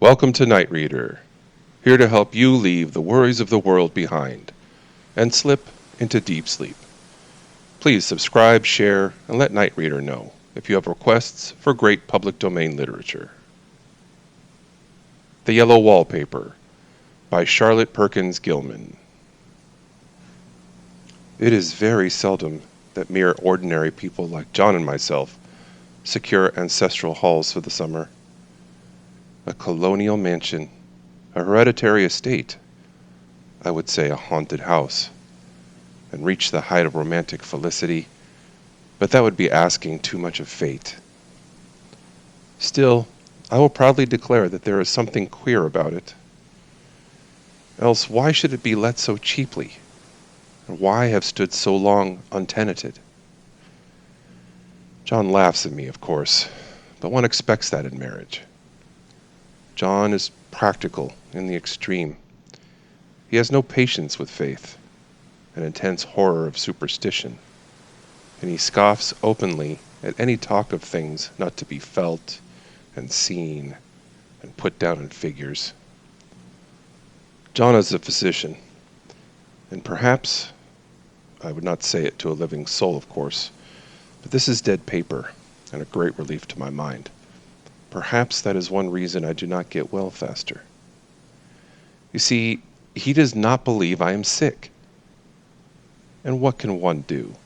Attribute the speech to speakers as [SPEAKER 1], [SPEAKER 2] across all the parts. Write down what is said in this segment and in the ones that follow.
[SPEAKER 1] Welcome to Night Reader, here to help you leave the worries of the world behind and slip into deep sleep. Please subscribe, share, and let Night Reader know if you have requests for great public domain literature. The Yellow Wallpaper by Charlotte Perkins Gilman. It is very seldom that mere ordinary people like John and myself secure ancestral halls for the summer. A colonial mansion, a hereditary estate, I would say a haunted house, and reach the height of romantic felicity, but that would be asking too much of fate. Still, I will proudly declare that there is something queer about it. Else why should it be let so cheaply? And why have stood so long untenanted? John laughs at me, of course, but one expects that in marriage. John is practical in the extreme. He has no patience with faith, an intense horror of superstition, and he scoffs openly at any talk of things not to be felt and seen and put down in figures. John is a physician, and perhaps, I would not say it to a living soul, of course, but this is dead paper and a great relief to my mind. Perhaps that is one reason I do not get well faster. You see, he does not believe I am sick. And what can one do?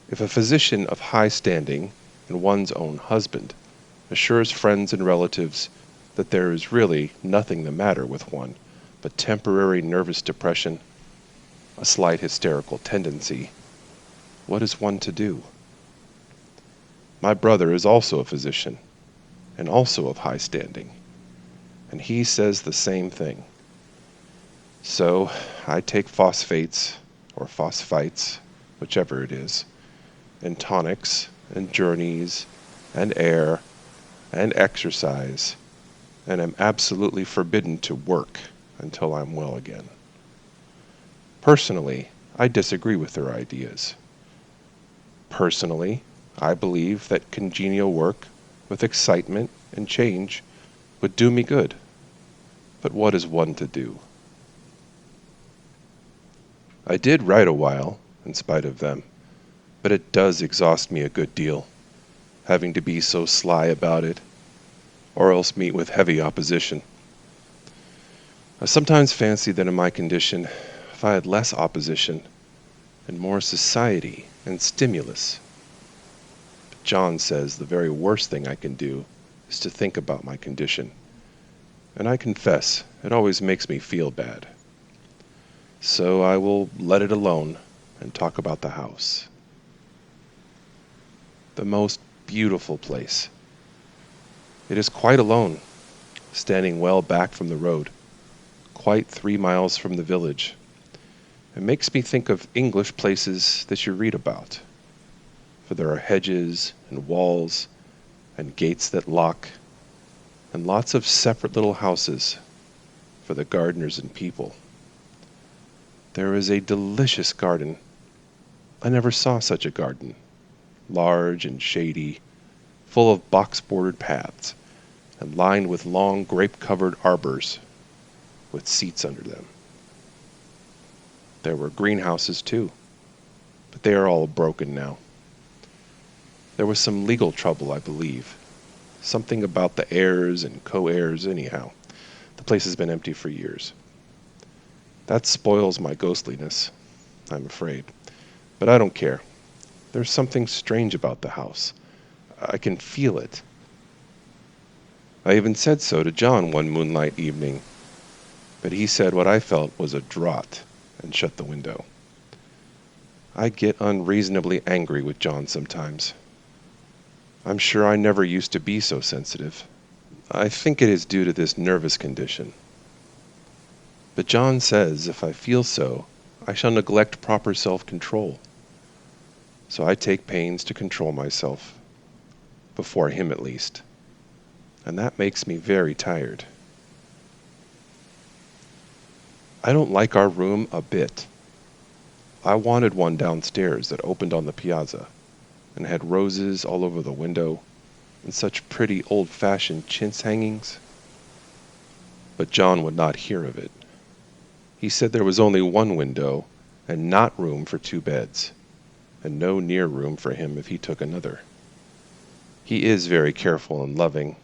[SPEAKER 1] If a physician of high standing and one's own husband assures friends and relatives that there is really nothing the matter with one but temporary nervous depression, a slight hysterical tendency, what is one to do? My brother is also a physician, and also of high standing, and he says the same thing. So I take phosphates, or phosphites, whichever it is, and tonics, and journeys, and air, and exercise, and am absolutely forbidden to work until I'm well again. Personally, I disagree with their ideas. Personally, I believe that congenial work with excitement and change would do me good. But what is one to do? I did write a while, in spite of them, but it does exhaust me a good deal, having to be so sly about it, or else meet with heavy opposition. I sometimes fancy that in my condition, if I had less opposition and more society and stimulus. But John says the very worst thing I can do is to think about my condition, and I confess it always makes me feel bad. So I will let it alone and talk about the house. The most beautiful place. It is quite alone, standing well back from the road, quite 3 miles from the village. It makes me think of English places that you read about, for there are hedges and walls and gates that lock, and lots of separate little houses for the gardeners and people. There is a delicious garden. I never saw such a garden, large and shady, full of box-bordered paths, and lined with long grape-covered arbors with seats under them. There were greenhouses too, but they are all broken now. There was some legal trouble, I believe. Something about the heirs and co-heirs anyhow. The place has been empty for years. That spoils my ghostliness, I'm afraid. But I don't care. There's something strange about the house. I can feel it. I even said so to John one moonlight evening, but he said what I felt was a draught and shut the window. I get unreasonably angry with John sometimes. I'm sure I never used to be so sensitive. I think it is due to this nervous condition. But John says if I feel so, I shall neglect proper self-control. So I take pains to control myself, before him at least. And that makes me very tired. I don't like our room a bit. I wanted one downstairs that opened on the piazza and had roses all over the window and such pretty old-fashioned chintz hangings. but John would not hear of it. He said there was only one window and not room for two beds, and no near room for him if he took another. He is very careful and loving,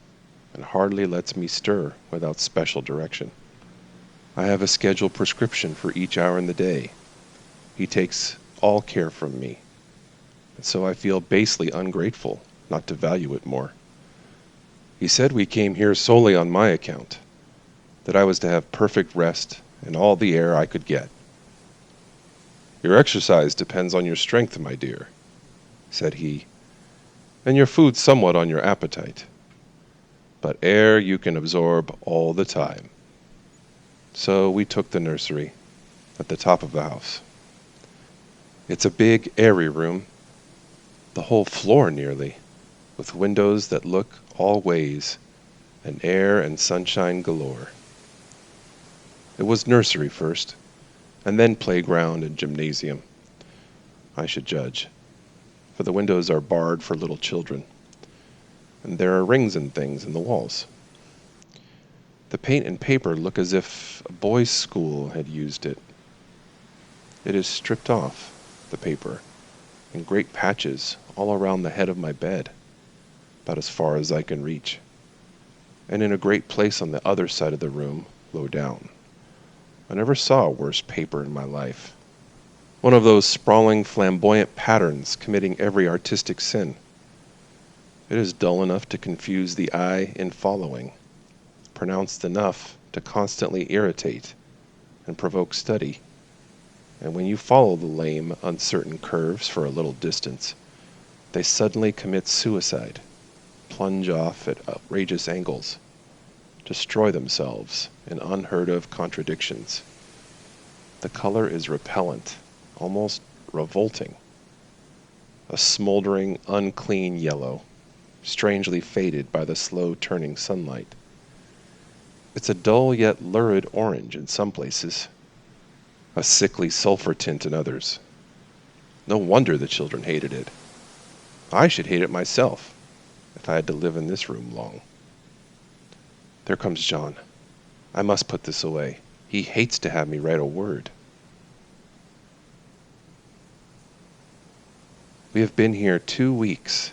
[SPEAKER 1] and hardly lets me stir without special direction. I have a scheduled prescription for each hour in the day. He takes all care from me, and so I feel basely ungrateful not to value it more. He said we came here solely on my account, that I was to have perfect rest and all the air I could get. Your exercise depends on your strength, my dear, said he, and your food somewhat on your appetite. But air you can absorb all the time. So we took the nursery at the top of the house. It's a big, airy room, the whole floor nearly, with windows that look all ways, and air and sunshine galore. It was nursery first, and then playground and gymnasium, I should judge, for the windows are barred for little children, and there are rings and things in the walls. The paint and paper look as if a boys' school had used it. It is stripped off, the paper, in great patches all around the head of my bed, about as far as I can reach, and in a great place on the other side of the room, low down. I never saw a worse paper in my life. One of those sprawling, flamboyant patterns committing every artistic sin. It is dull enough to confuse the eye in following, pronounced enough to constantly irritate and provoke study. And when you follow the lame, uncertain curves for a little distance, they suddenly commit suicide, plunge off at outrageous angles, destroy themselves in unheard-of contradictions. The color is repellent, almost revolting. A smoldering, unclean yellow, strangely faded by the slow-turning sunlight. It's a dull yet lurid orange in some places, a sickly sulfur tint in others. No wonder the children hated it. I should hate it myself if I had to live in this room long. There comes John. I must put this away. He hates to have me write a word. We have been here 2 weeks,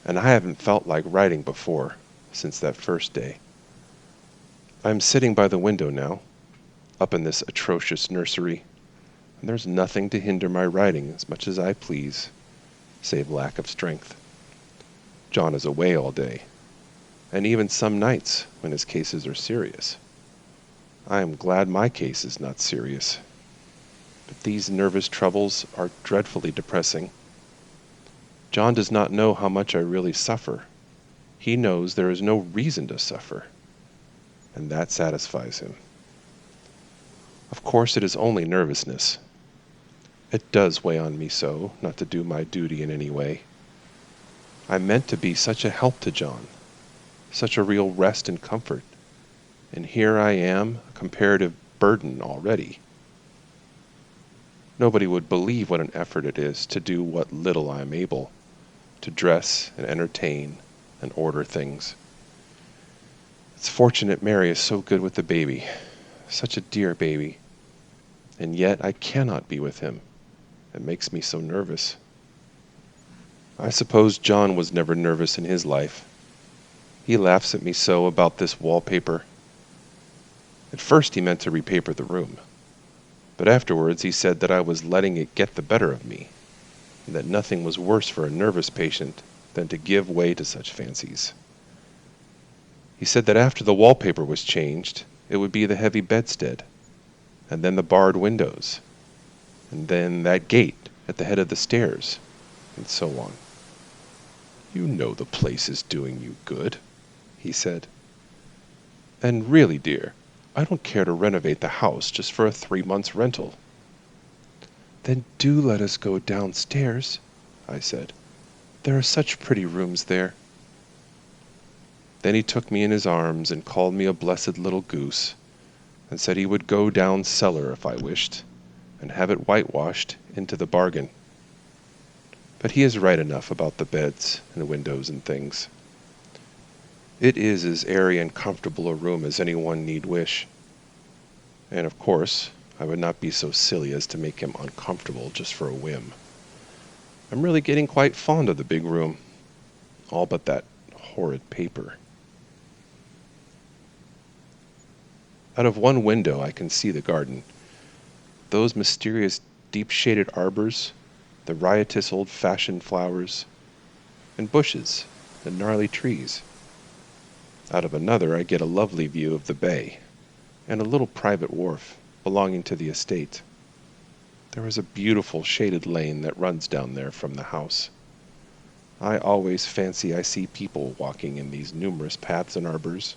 [SPEAKER 1] and I haven't felt like writing before since that first day. I am sitting by the window now, up in this atrocious nursery, and there's nothing to hinder my writing as much as I please, save lack of strength. John is away all day, and even some nights when his cases are serious. I am glad my case is not serious, but these nervous troubles are dreadfully depressing. John does not know how much I really suffer. He knows there is no reason to suffer, and that satisfies him. Of course, it is only nervousness. It does weigh on me so not to do my duty in any way. I meant to be such a help to John, such a real rest and comfort, and here I am, a comparative burden already. Nobody would believe what an effort it is to do what little I am able, to dress and entertain and order things. It's fortunate Mary is so good with the baby, such a dear baby, and yet I cannot be with him. It makes me so nervous. I suppose John was never nervous in his life. He laughs at me so about this wallpaper. At first he meant to repaper the room, but afterwards he said that I was letting it get the better of me, and that nothing was worse for a nervous patient than to give way to such fancies. He said that after the wallpaper was changed, it would be the heavy bedstead, and then the barred windows, and then that gate at the head of the stairs, and so on. You know the place is doing you good, he said. And really, dear, I don't care to renovate the house just for a 3 months' rental. Then do let us go downstairs, I said. There are such pretty rooms there. Then he took me in his arms and called me a blessed little goose, and said he would go down cellar if I wished, and have it whitewashed into the bargain. But he is right enough about the beds and windows and things. It is as airy and comfortable a room as anyone need wish. And of course, I would not be so silly as to make him uncomfortable just for a whim. I'm really getting quite fond of the big room, all but that horrid paper. Out of one window I can see the garden. Those mysterious deep-shaded arbors, the riotous old-fashioned flowers, and bushes, and gnarly trees. Out of another I get a lovely view of the bay, and a little private wharf belonging to the estate. There is a beautiful shaded lane that runs down there from the house. I always fancy I see people walking in these numerous paths and arbors.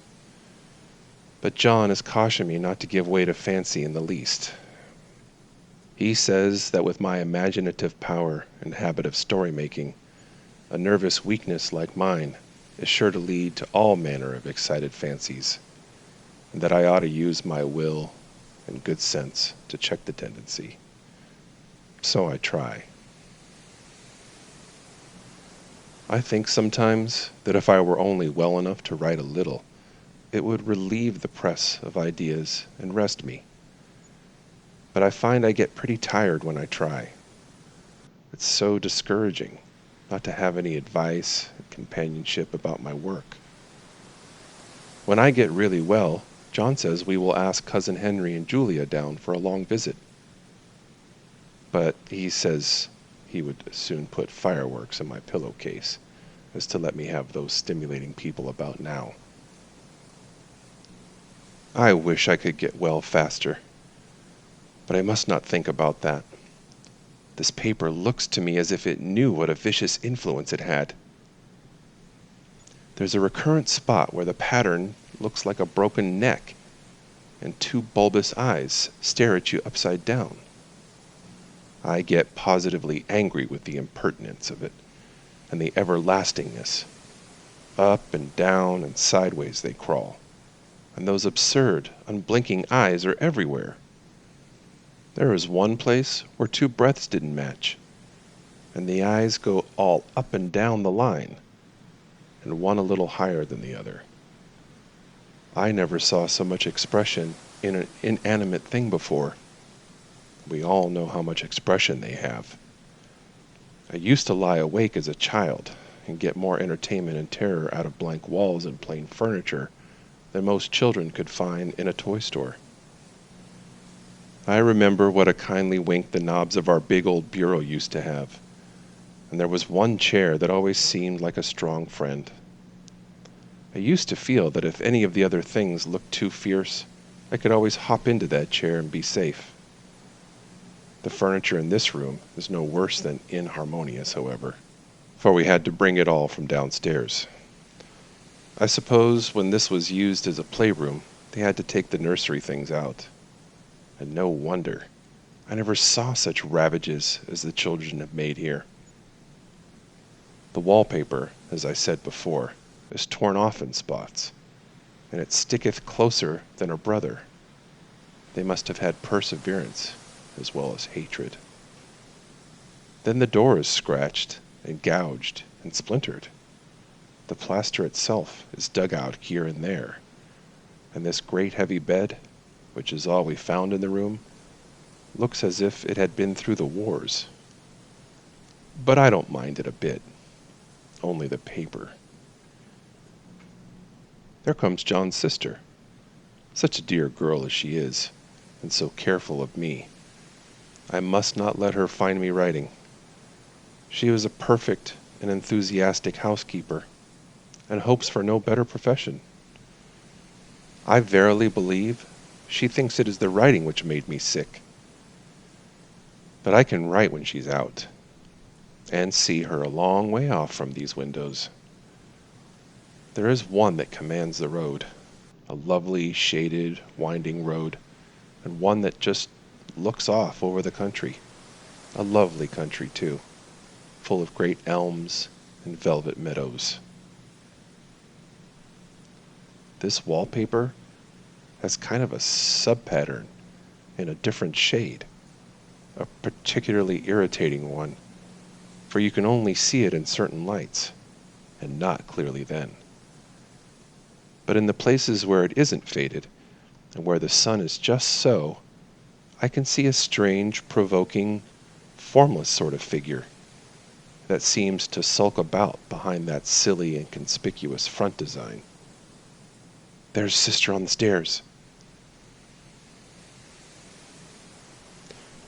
[SPEAKER 1] But John has cautioned me not to give way to fancy in the least. He says that with my imaginative power and habit of story-making, a nervous weakness like mine is sure to lead to all manner of excited fancies, and that I ought to use my will and good sense to check the tendency. So I try. I think sometimes that if I were only well enough to write a little, it would relieve the press of ideas and rest me. But I find I get pretty tired when I try. It's so discouraging not to have any advice and companionship about my work. When I get really well, John says we will ask Cousin Henry and Julia down for a long visit. But he says he would soon put fireworks in my pillowcase as to let me have those stimulating people about now. I wish I could get well faster, but I must not think about that. This paper looks to me as if it knew what a vicious influence it had. There's a recurrent spot where the pattern looks like a broken neck, and two bulbous eyes stare at you upside down. I get positively angry with the impertinence of it, and the everlastingness. Up and down and sideways they crawl, and those absurd, unblinking eyes are everywhere. There is one place where two breaths didn't match, and the eyes go all up and down the line, and one a little higher than the other. I never saw so much expression in an inanimate thing before. We all know how much expression they have. I used to lie awake as a child and get more entertainment and terror out of blank walls and plain furniture than most children could find in a toy store. I remember what a kindly wink the knobs of our big old bureau used to have, and there was one chair that always seemed like a strong friend. I used to feel that if any of the other things looked too fierce, I could always hop into that chair and be safe. The furniture in this room is no worse than inharmonious, however, for we had to bring it all from downstairs. I suppose when this was used as a playroom, they had to take the nursery things out. And no wonder. I never saw such ravages as the children have made here. The wallpaper, as I said before, is torn off in spots, and it sticketh closer than a brother. They must have had perseverance as well as hatred. Then the door is scratched and gouged and splintered. The plaster itself is dug out here and there, and this great heavy bed, which is all we found in the room, looks as if it had been through the wars. But I don't mind it a bit, only the paper. There comes John's sister, such a dear girl as she is, and so careful of me. I must not let her find me writing. She was a perfect and enthusiastic housekeeper, and hopes for no better profession. I verily believe she thinks it is the writing which made me sick. But I can write when she's out, and see her a long way off from these windows. There is one that commands the road, a lovely, shaded, winding road, and one that just looks off over the country. A lovely country, too, full of great elms and velvet meadows. This wallpaper has kind of a sub-pattern in a different shade, a particularly irritating one, for you can only see it in certain lights, and not clearly then. But in the places where it isn't faded, and where the sun is just so, I can see a strange, provoking, formless sort of figure that seems to sulk about behind that silly and conspicuous front design. There's Sister on the stairs.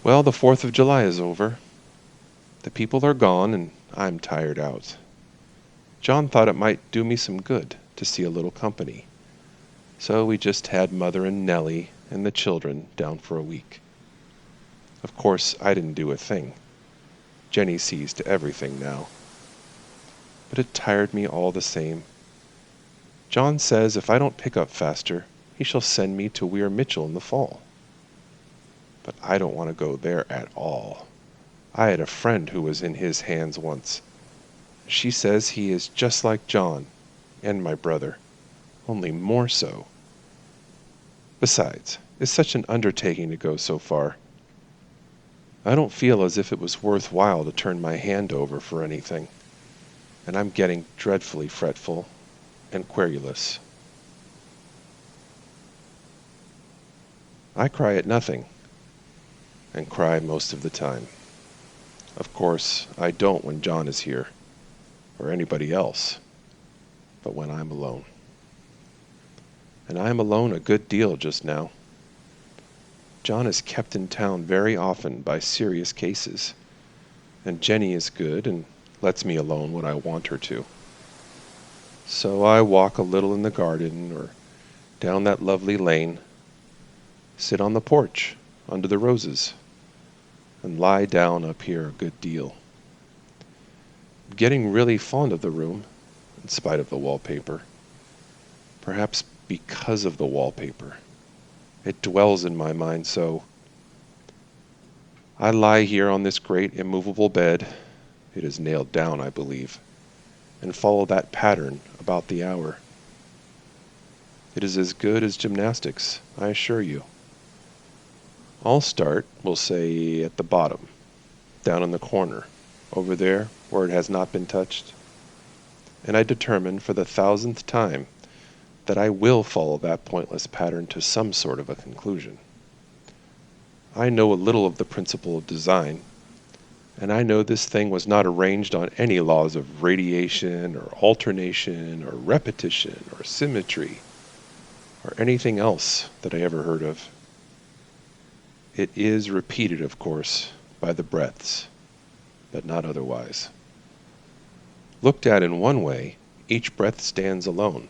[SPEAKER 1] Well, the 4th of July is over. The people are gone, and I'm tired out. John thought it might do me some good to see a little company, so we just had Mother and Nellie and the children down for a week. Of course, I didn't do a thing. Jenny sees to everything now. But it tired me all the same. John says if I don't pick up faster, he shall send me to Weir Mitchell in the fall. But I don't want to go there at all. I had a friend who was in his hands once. She says he is just like John and my brother, only more so. Besides, it's such an undertaking to go so far. I don't feel as if it was worthwhile to turn my hand over for anything, and I'm getting dreadfully fretful and querulous. I cry at nothing, and cry most of the time. Of course, I don't when John is here, or anybody else, but when I'm alone. And I am alone a good deal just now. John is kept in town very often by serious cases, and Jenny is good and lets me alone when I want her to. So I walk a little in the garden or down that lovely lane, sit on the porch under the roses, and lie down up here a good deal. I'm getting really fond of the room, in spite of the wallpaper. Perhaps because of the wallpaper. It dwells in my mind so. I lie here on this great immovable bed, it is nailed down, I believe, and follow that pattern about the hour. It is as good as gymnastics, I assure you. I'll start, we'll say, at the bottom, down in the corner, over there where it has not been touched. And I determine for the 1000th time that I will follow that pointless pattern to some sort of a conclusion. I know a little of the principle of design, and I know this thing was not arranged on any laws of radiation or alternation or repetition or symmetry or anything else that I ever heard of. It is repeated, of course, by the breaths, but not otherwise. Looked at in one way, each breath stands alone.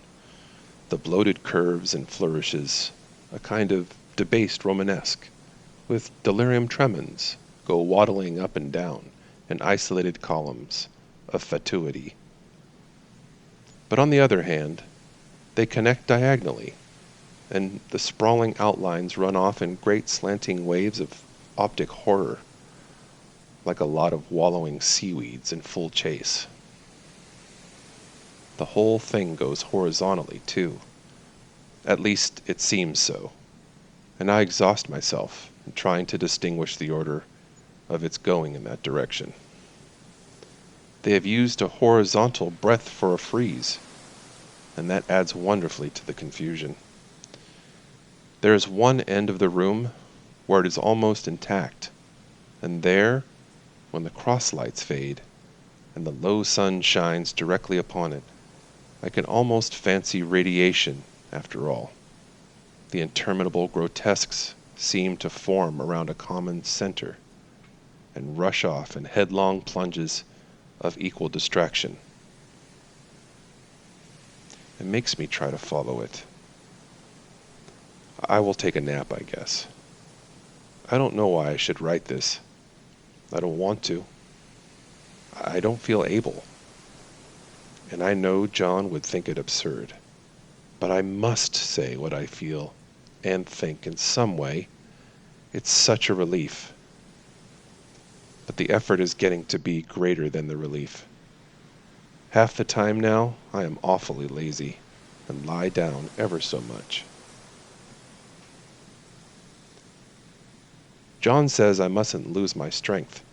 [SPEAKER 1] The bloated curves and flourishes, a kind of debased Romanesque, with delirium tremens, go waddling up and down in isolated columns of fatuity. But on the other hand, they connect diagonally, and the sprawling outlines run off in great slanting waves of optic horror, like a lot of wallowing seaweeds in full chase. The whole thing goes horizontally, too. At least it seems so, and I exhaust myself in trying to distinguish the order of its going in that direction. They have used a horizontal breadth for a frieze, and that adds wonderfully to the confusion. There is one end of the room where it is almost intact, and there, when the cross lights fade and the low sun shines directly upon it, I can almost fancy radiation after all. The interminable grotesques seem to form around a common center and rush off in headlong plunges of equal distraction. It makes me try to follow it. I will take a nap, I guess. I don't know why I should write this. I don't want to. I don't feel able. And I know John would think it absurd. But I must say what I feel and think in some way. It's such a relief. But the effort is getting to be greater than the relief. Half the time now, I am awfully lazy and lie down ever so much. John says I mustn't lose my strength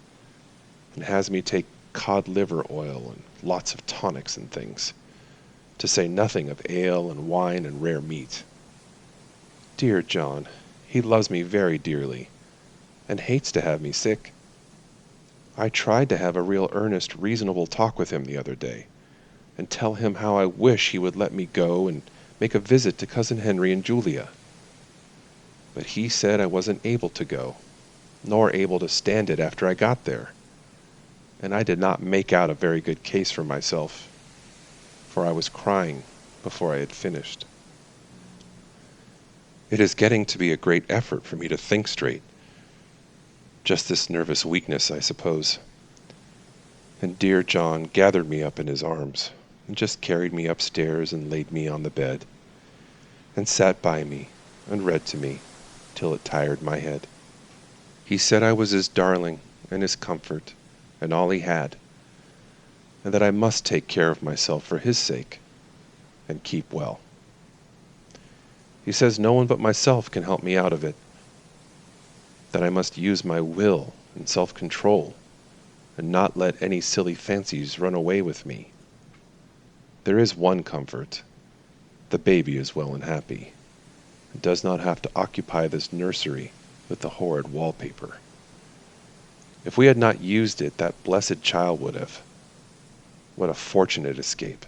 [SPEAKER 1] and has me take cod liver oil and lots of tonics and things. to say nothing of ale and wine and rare meat. Dear John, he loves me very dearly, and hates to have me sick. I tried to have a real earnest, reasonable talk with him the other day, and tell him how I wish he would let me go and make a visit to Cousin Henry and Julia. But he said I wasn't able to go, nor able to stand it after I got there, and I did not make out a very good case for myself, for I was crying before I had finished. It is getting to be a great effort for me to think straight. Just this nervous weakness, I suppose. And dear John gathered me up in his arms and just carried me upstairs and laid me on the bed and sat by me and read to me till it tired my head. He said I was his darling and his comfort and all he had, and that I must take care of myself for his sake and keep well. He says no one but myself can help me out of it, that I must use my will and self-control and not let any silly fancies run away with me. There is one comfort. The baby is well and happy, and does not have to occupy this nursery with the horrid wallpaper. If we had not used it, that blessed child would have. What a fortunate escape.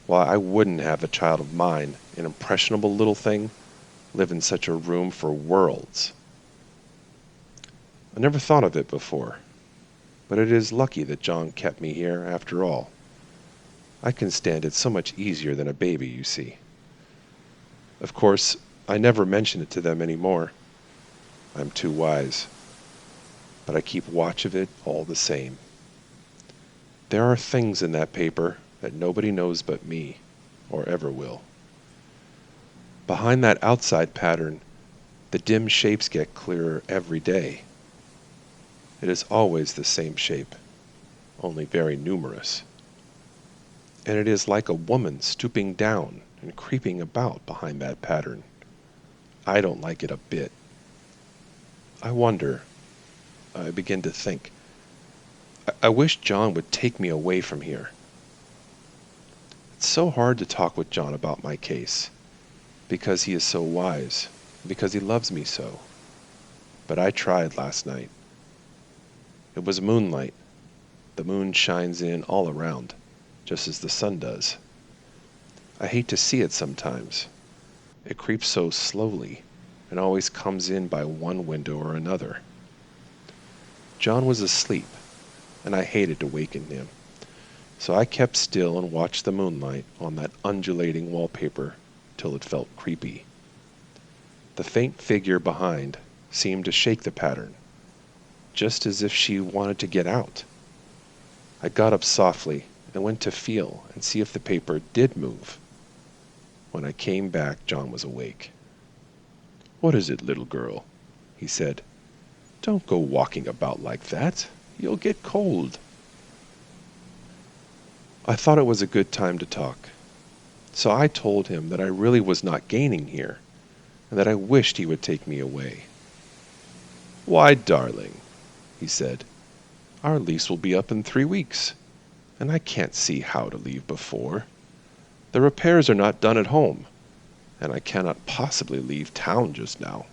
[SPEAKER 1] Why, I wouldn't have a child of mine, an impressionable little thing, live in such a room for worlds. I never thought of it before, but it is lucky that John kept me here after all. I can stand it so much easier than a baby, you see. Of course, I never mention it to them any more. I'm too wise. But I keep watch of it all the same. There are things in that paper that nobody knows but me, or ever will. Behind that outside pattern, the dim shapes get clearer every day. It is always the same shape, only very numerous. And it is like a woman stooping down and creeping about behind that pattern. I don't like it a bit. I wonder, I begin to think, I wish John would take me away from here. It's so hard to talk with John about my case, because he is so wise, because he loves me so. But I tried last night. It was moonlight. The moon shines in all around, just as the sun does. I hate to see it sometimes. It creeps so slowly, and always comes in by one window or another. John was asleep, and I hated to waken him. So I kept still and watched the moonlight on that undulating wallpaper till it felt creepy. The faint figure behind seemed to shake the pattern, just as if she wanted to get out. I got up softly and went to feel and see if the paper did move. When I came back, John was awake. "What is it, little girl?" he said. "Don't go walking about like that. You'll get cold." I thought it was a good time to talk, so I told him that I really was not gaining here, and that I wished he would take me away. "Why, darling," he said, "our lease will be up in 3 weeks, and I can't see how to leave before. The repairs are not done at home, and I cannot possibly leave town just now.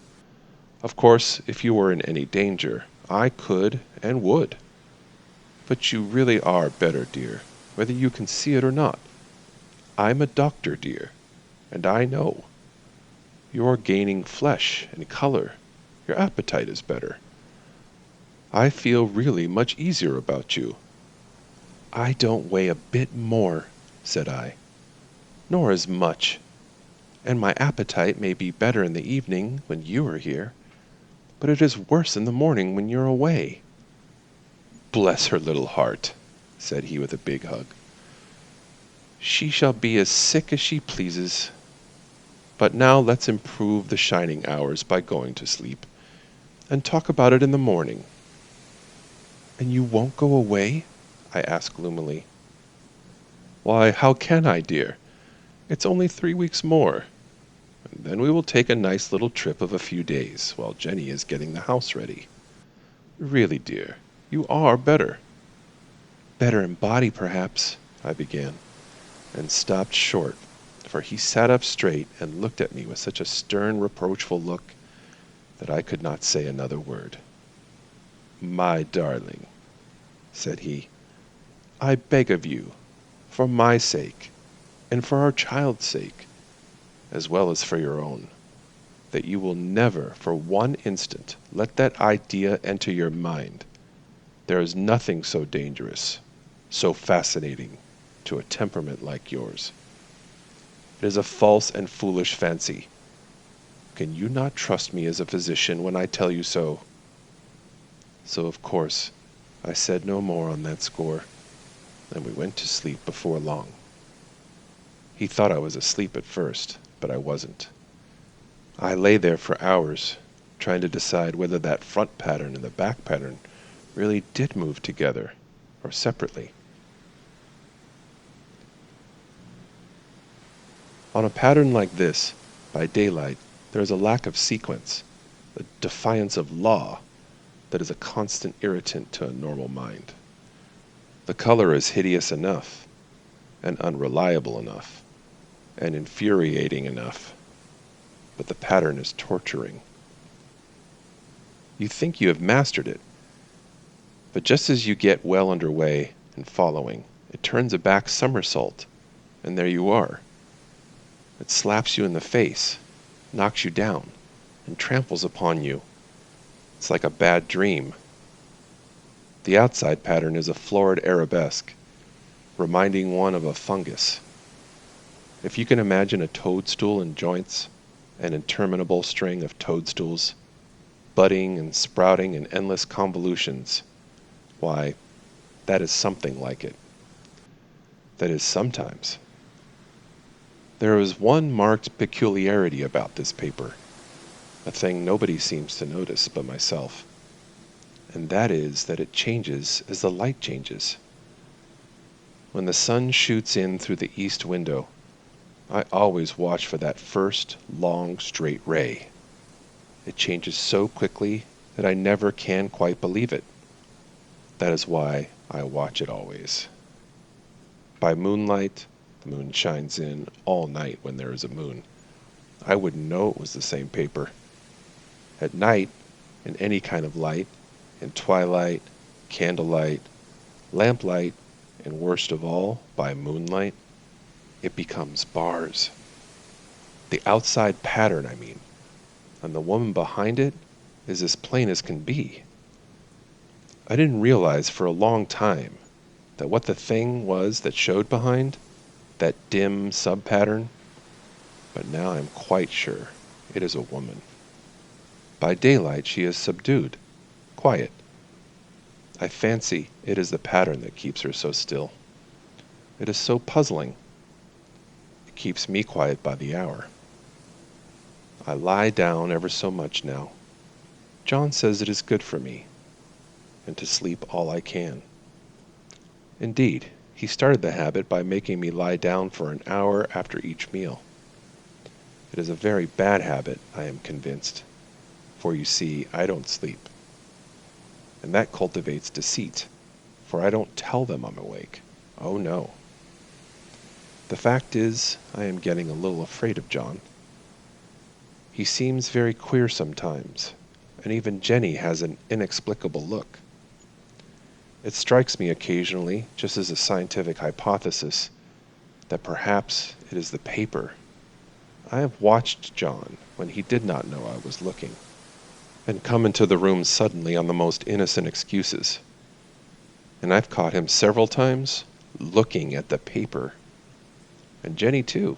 [SPEAKER 1] Of course, if you were in any danger, I could and would. But you really are better, dear, whether you can see it or not. I'm a doctor, dear, and I know. You're gaining flesh and color. Your appetite is better. I feel really much easier about you." "I don't weigh a bit more," said I, "nor as much. And my appetite may be better in the evening when you are here, but it is worse in the morning when you're away." "Bless her little heart," said he with a big hug. "She shall be as sick as she pleases. But now let's improve the shining hours by going to sleep, and talk about it in the morning." "And you won't go away?" I asked gloomily. "Why, how can I, dear? It's only 3 weeks more. And then we will take a nice little trip of a few days, while Jenny is getting the house ready. Really, dear, you are better." "Better in body, perhaps," I began. and stopped short, for he sat up straight and looked at me with such a stern, reproachful look that I could not say another word. "My darling," said he, "I beg of you, for my sake, and for our child's sake, as well as for your own, that you will never for one instant let that idea enter your mind. There is nothing so dangerous, so fascinating, to a temperament like yours. It is a false and foolish fancy. Can you not trust me as a physician when I tell you so?" So of course I said no more on that score, and we went to sleep before long. He thought I was asleep at first, but I wasn't. I lay there for hours, trying to decide whether that front pattern and the back pattern really did move together or separately. On a pattern like this, by daylight, there is a lack of sequence, a defiance of law that is a constant irritant to a normal mind. The color is hideous enough, and unreliable enough, and infuriating enough, but the pattern is torturing. You think you have mastered it, but just as you get well underway and following, it turns a back somersault, and there you are. It slaps you in the face, knocks you down, and tramples upon you. It's like a bad dream. The outside pattern is a florid arabesque, reminding one of a fungus. If you can imagine a toadstool in joints, an interminable string of toadstools, budding and sprouting in endless convolutions, why, that is something like it. That is, sometimes. There is one marked peculiarity about this paper, a thing nobody seems to notice but myself, and that is that it changes as the light changes. When the sun shoots in through the east window, I always watch for that first long straight ray. It changes so quickly that I never can quite believe it. That is why I watch it always. By moonlight, the moon shines in all night when there is a moon, I wouldn't know it was the same paper. At night, in any kind of light, in twilight, candlelight, lamplight, and worst of all, by moonlight, it becomes bars. The outside pattern, I mean, and the woman behind it is as plain as can be. I didn't realize for a long time that what the thing was that showed behind, that dim sub-pattern, but now I'm quite sure it is a woman. By daylight she is subdued, quiet. I fancy it is the pattern that keeps her so still. It is so puzzling. It keeps me quiet by the hour. I lie down ever so much now. John says it is good for me, and to sleep all I can. Indeed, he started the habit by making me lie down for an hour after each meal. It is a very bad habit, I am convinced, for you see, I don't sleep. And that cultivates deceit, for I don't tell them I'm awake. Oh no. The fact is, I am getting a little afraid of John. He seems very queer sometimes, and even Jenny has an inexplicable look. It strikes me occasionally, just as a scientific hypothesis, that perhaps it is the paper. I have watched John when he did not know I was looking, and come into the room suddenly on the most innocent excuses. And I've caught him several times looking at the paper. And Jenny too.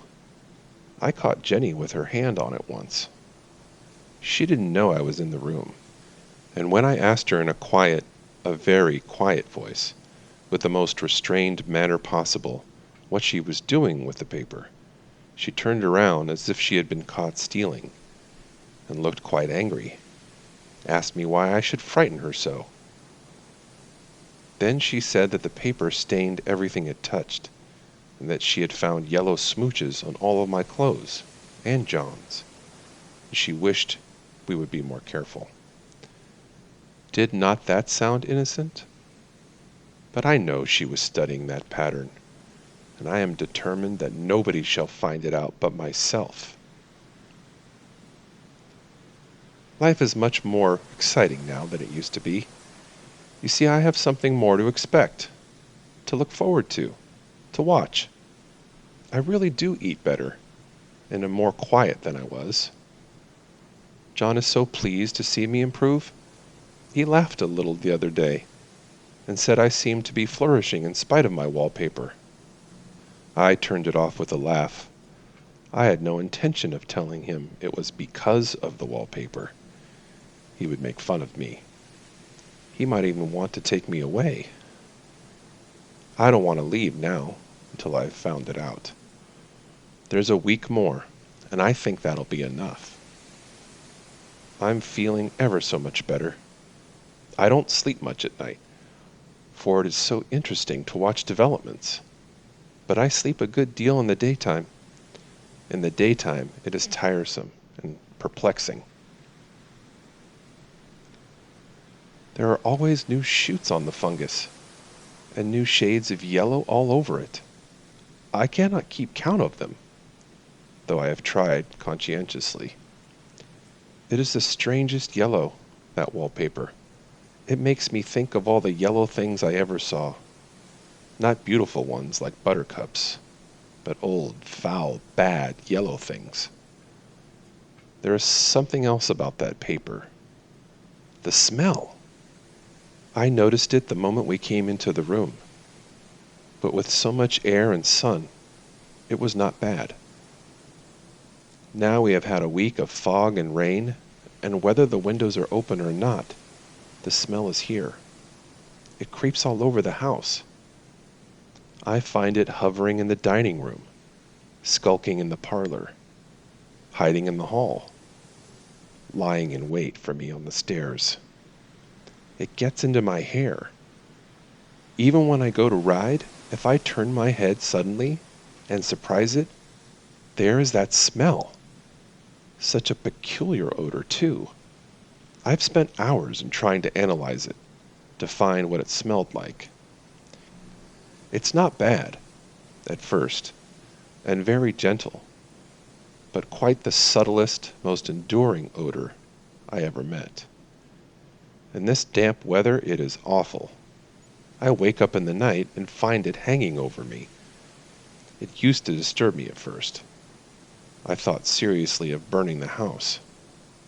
[SPEAKER 1] I caught Jenny with her hand on it once. She didn't know I was in the room, and when I asked her in a very quiet voice, with the most restrained manner possible, what she was doing with the paper, she turned around as if she had been caught stealing, and looked quite angry, asked me why I should frighten her so. Then she said that the paper stained everything it touched, and that she had found yellow smooches on all of my clothes, and John's. She wished we would be more careful. Did not that sound innocent? But I know she was studying that pattern, and I am determined that nobody shall find it out but myself. Life is much more exciting now than it used to be. You see, I have something more to expect, to look forward to watch. I really do eat better and am more quiet than I was. John is so pleased to see me improve. He laughed a little the other day and said I seemed to be flourishing in spite of my wallpaper. I turned it off with a laugh. I had no intention of telling him it was because of the wallpaper. He would make fun of me. He might even want to take me away. I don't want to leave now until I've found it out. There's a week more, and I think that'll be enough. I'm feeling ever so much better. I don't sleep much at night, for it is so interesting to watch developments. But I sleep a good deal in the daytime. In the daytime, it is tiresome and perplexing. There are always new shoots on the fungus, and new shades of yellow all over it. I cannot keep count of them, though I have tried conscientiously. It is the strangest yellow, that wallpaper. It makes me think of all the yellow things I ever saw. Not beautiful ones like buttercups, but old, foul, bad, yellow things. There is something else about that paper. The smell. I noticed it the moment we came into the room. But with so much air and sun, it was not bad. Now we have had a week of fog and rain, and whether the windows are open or not, the smell is here. It creeps all over the house. I find it hovering in the dining room, skulking in the parlor, hiding in the hall, lying in wait for me on the stairs. It gets into my hair. Even when I go to ride, if I turn my head suddenly and surprise it, there is that smell. Such a peculiar odor, too. I've spent hours in trying to analyze it, to find what it smelled like. It's not bad, at first, and very gentle, but quite the subtlest, most enduring odor I ever met. In this damp weather, it is awful. I wake up in the night and find it hanging over me. It used to disturb me at first. I thought seriously of burning the house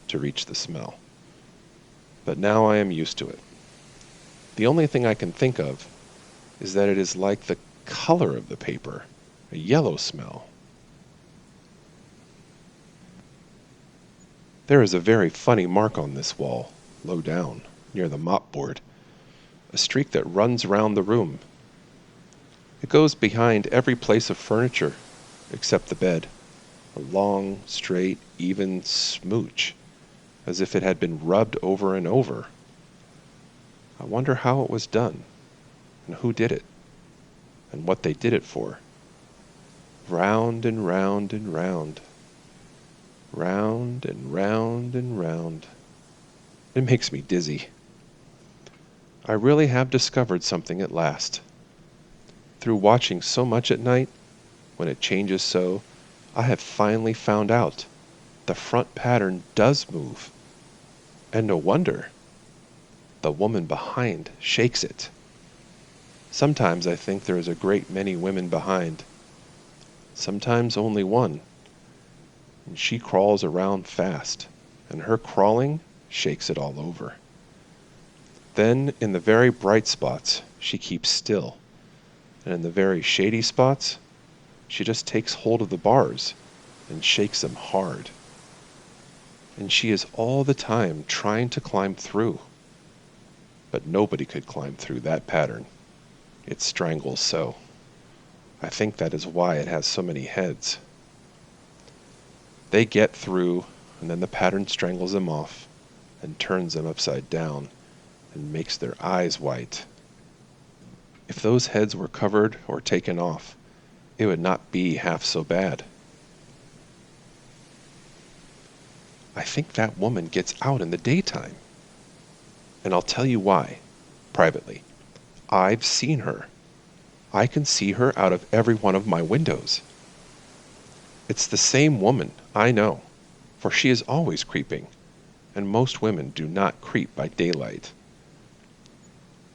[SPEAKER 1] to reach the smell. But now I am used to it. The only thing I can think of is that it is like the color of the paper, a yellow smell. There is a very funny mark on this wall, low down, near the mopboard, a streak that runs round the room. It goes behind every place of furniture except the bed, a long, straight, even smooch, as if it had been rubbed over and over. I wonder how it was done, and who did it, and what they did it for. Round and round and round. Round and round and round. It makes me dizzy. I really have discovered something at last. Through watching so much at night, when it changes so, I have finally found out the front pattern does move. And no wonder. The woman behind shakes it. Sometimes I think there is a great many women behind. Sometimes only one. And she crawls around fast, and her crawling shakes it all over. Then, in the very bright spots, she keeps still, and in the very shady spots, she just takes hold of the bars and shakes them hard. And she is all the time trying to climb through. But nobody could climb through that pattern. It strangles so. I think that is why it has so many heads. They get through, and then the pattern strangles them off and turns them upside down and makes their eyes white. If those heads were covered or taken off, it would not be half so bad. I think that woman gets out in the daytime. And I'll tell you why, privately. I've seen her. I can see her out of every one of my windows. It's the same woman, I know, for she is always creeping, and most women do not creep by daylight.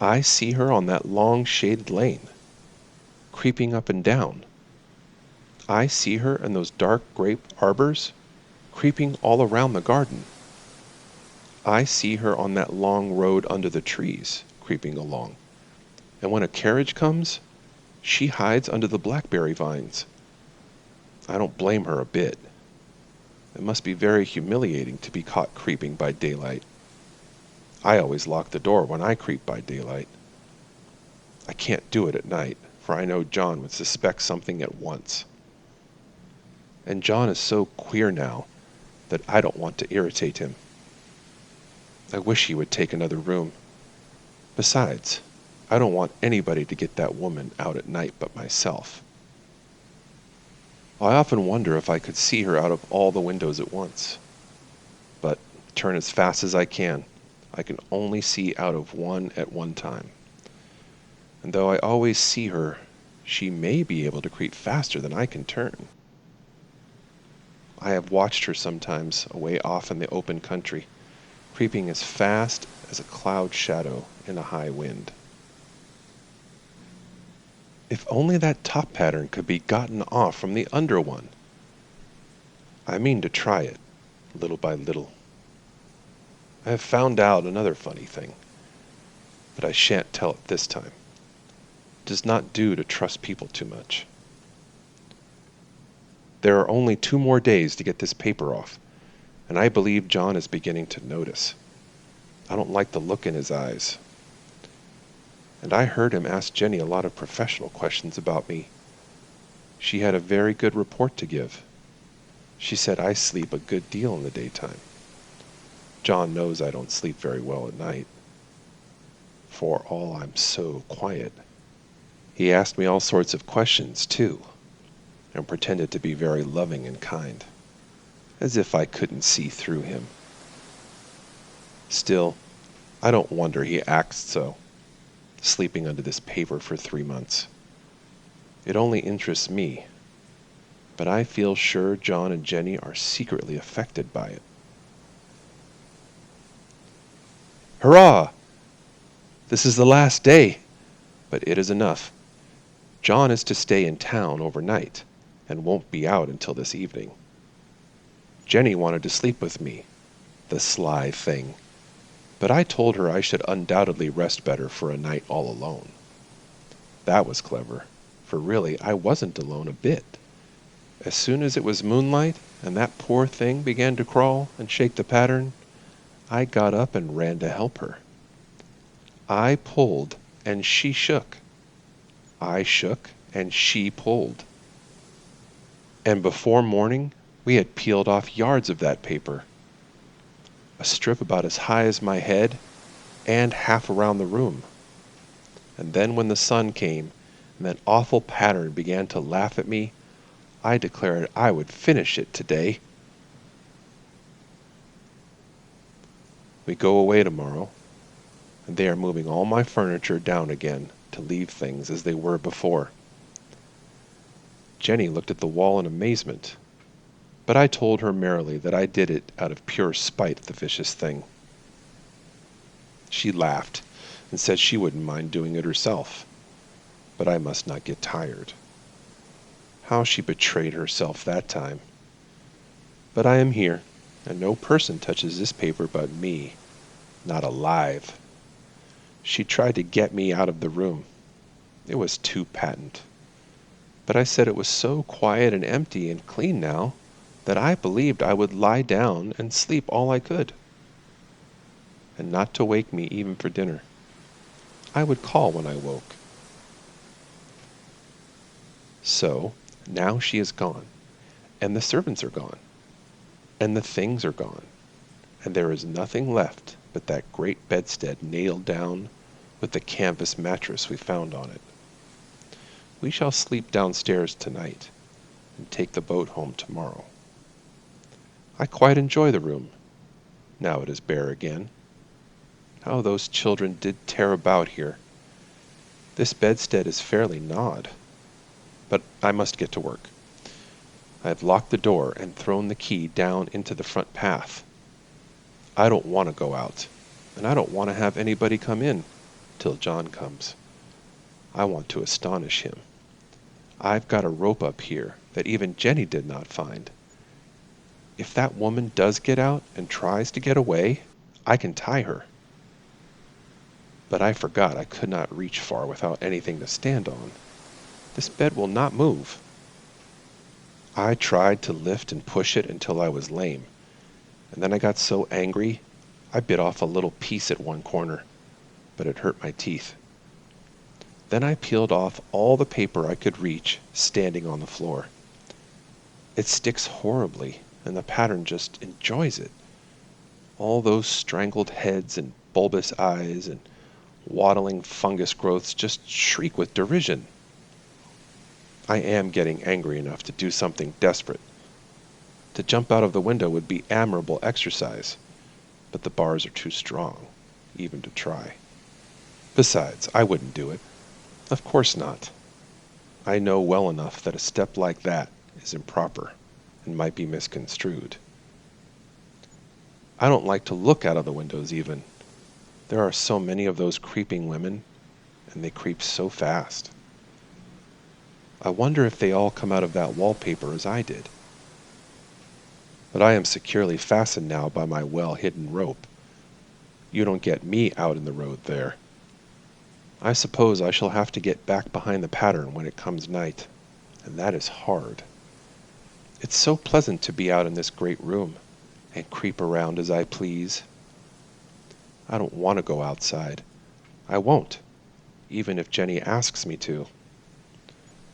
[SPEAKER 1] I see her on that long shaded lane, creeping up and down. I see her in those dark grape arbors, creeping all around the garden. I see her on that long road under the trees, creeping along. And when a carriage comes, she hides under the blackberry vines. I don't blame her a bit. It must be very humiliating to be caught creeping by daylight. I always lock the door when I creep by daylight. I can't do it at night, for I know John would suspect something at once. And John is so queer now that I don't want to irritate him. I wish he would take another room. Besides, I don't want anybody to get that woman out at night but myself. I often wonder if I could see her out of all the windows at once. But turn as fast as I can only see out of one at one time. And though I always see her, she may be able to creep faster than I can turn. I have watched her sometimes away off in the open country, creeping as fast as a cloud shadow in a high wind. If only that top pattern could be gotten off from the under one. I mean to try it, little by little. I have found out another funny thing, but I shan't tell it this time. It does not do to trust people too much. There are only 2 more days to get this paper off, and I believe John is beginning to notice. I don't like the look in his eyes. And I heard him ask Jenny a lot of professional questions about me. She had a very good report to give. She said I sleep a good deal in the daytime. John knows I don't sleep very well at night, for all I'm so quiet. He asked me all sorts of questions, too, and pretended to be very loving and kind, as if I couldn't see through him. Still, I don't wonder he acts so, sleeping under this paper for 3 months. It only interests me, but I feel sure John and Jenny are secretly affected by it. Hurrah! This is the last day, but it is enough. John is to stay in town overnight and won't be out until this evening. Jenny wanted to sleep with me, the sly thing, but I told her I should undoubtedly rest better for a night all alone. That was clever, for really I wasn't alone a bit. As soon as it was moonlight and that poor thing began to crawl and shake the pattern, I got up and ran to help her. I pulled and she shook. I shook and she pulled. And before morning, we had peeled off yards of that paper, a strip about as high as my head and half around the room. And then when the sun came and that awful pattern began to laugh at me, I declared I would finish it today. We go away tomorrow, and they are moving all my furniture down again to leave things as they were before. Jenny looked at the wall in amazement, but I told her merrily that I did it out of pure spite at the vicious thing. She laughed and said she wouldn't mind doing it herself, but I must not get tired. How she betrayed herself that time. But I am here, and no person touches this paper but me, not alive. She tried to get me out of the room. It was too patent. But I said it was so quiet and empty and clean now that I believed I would lie down and sleep all I could, and not to wake me even for dinner. I would call when I woke. So now she is gone, and the servants are gone, and the things are gone, and there is nothing left but that great bedstead nailed down with the canvas mattress we found on it. We shall sleep downstairs tonight and take the boat home tomorrow. I quite enjoy the room, now it is bare again. How those children did tear about here. This bedstead is fairly gnawed, but I must get to work. I have locked the door and thrown the key down into the front path. I don't want to go out, and I don't want to have anybody come in till John comes. I want to astonish him. I've got a rope up here that even Jenny did not find. If that woman does get out and tries to get away, I can tie her. But I forgot I could not reach far without anything to stand on. This bed will not move. I tried to lift and push it until I was lame, and then I got so angry I bit off a little piece at one corner, but it hurt my teeth. Then I peeled off all the paper I could reach, standing on the floor. It sticks horribly, and the pattern just enjoys it. All those strangled heads and bulbous eyes and waddling fungus growths just shriek with derision. I am getting angry enough to do something desperate. To jump out of the window would be admirable exercise, but the bars are too strong, even to try. Besides, I wouldn't do it. Of course not. I know well enough that a step like that is improper and might be misconstrued. I don't like to look out of the windows even. There are so many of those creeping women, and they creep so fast. I wonder if they all come out of that wallpaper as I did. But I am securely fastened now by my well-hidden rope. You don't get me out in the road there. I suppose I shall have to get back behind the pattern when it comes night, and that is hard. It's so pleasant to be out in this great room and creep around as I please. I don't want to go outside. I won't, even if Jenny asks me to.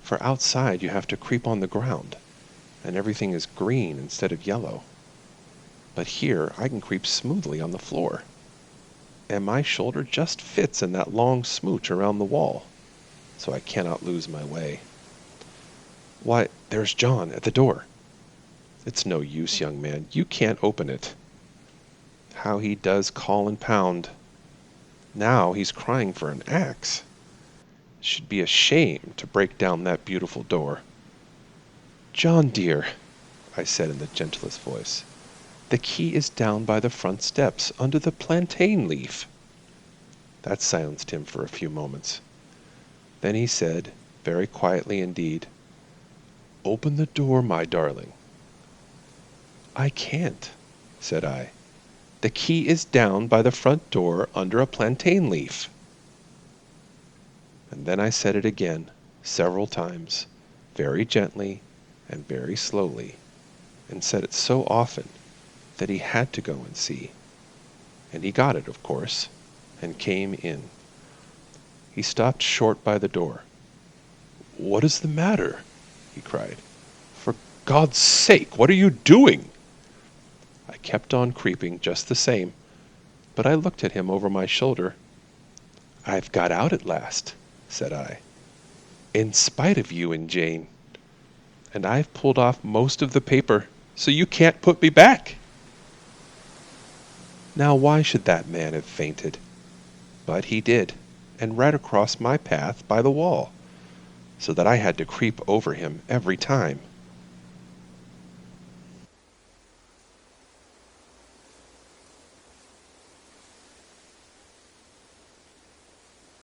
[SPEAKER 1] For outside you have to creep on the ground, and everything is green instead of yellow. But here I can creep smoothly on the floor, and my shoulder just fits in that long smooch around the wall, so I cannot lose my way. Why, there's John at the door. It's no use, young man, you can't open it. How he does call and pound. Now he's crying for an axe. It should be a shame to break down that beautiful door. John dear, I said in the gentlest voice, the key is down by the front steps under the plantain leaf. That silenced him for a few moments. Then he said, very quietly indeed, Open the door, my darling. I can't, said I. The key is down by the front door under a plantain leaf. And then I said it again, several times, very gently and very slowly, and said it so often that he had to go and see. And he got it, of course, and came in. He stopped short by the door. What is the matter? He cried. For God's sake, what are you doing? I kept on creeping just the same, but I looked at him over my shoulder. I've got out at last, said I, in spite of you and Jane. And I've pulled off most of the paper, so you can't put me back. Now why should that man have fainted? But he did, and right across my path by the wall, so that I had to creep over him every time.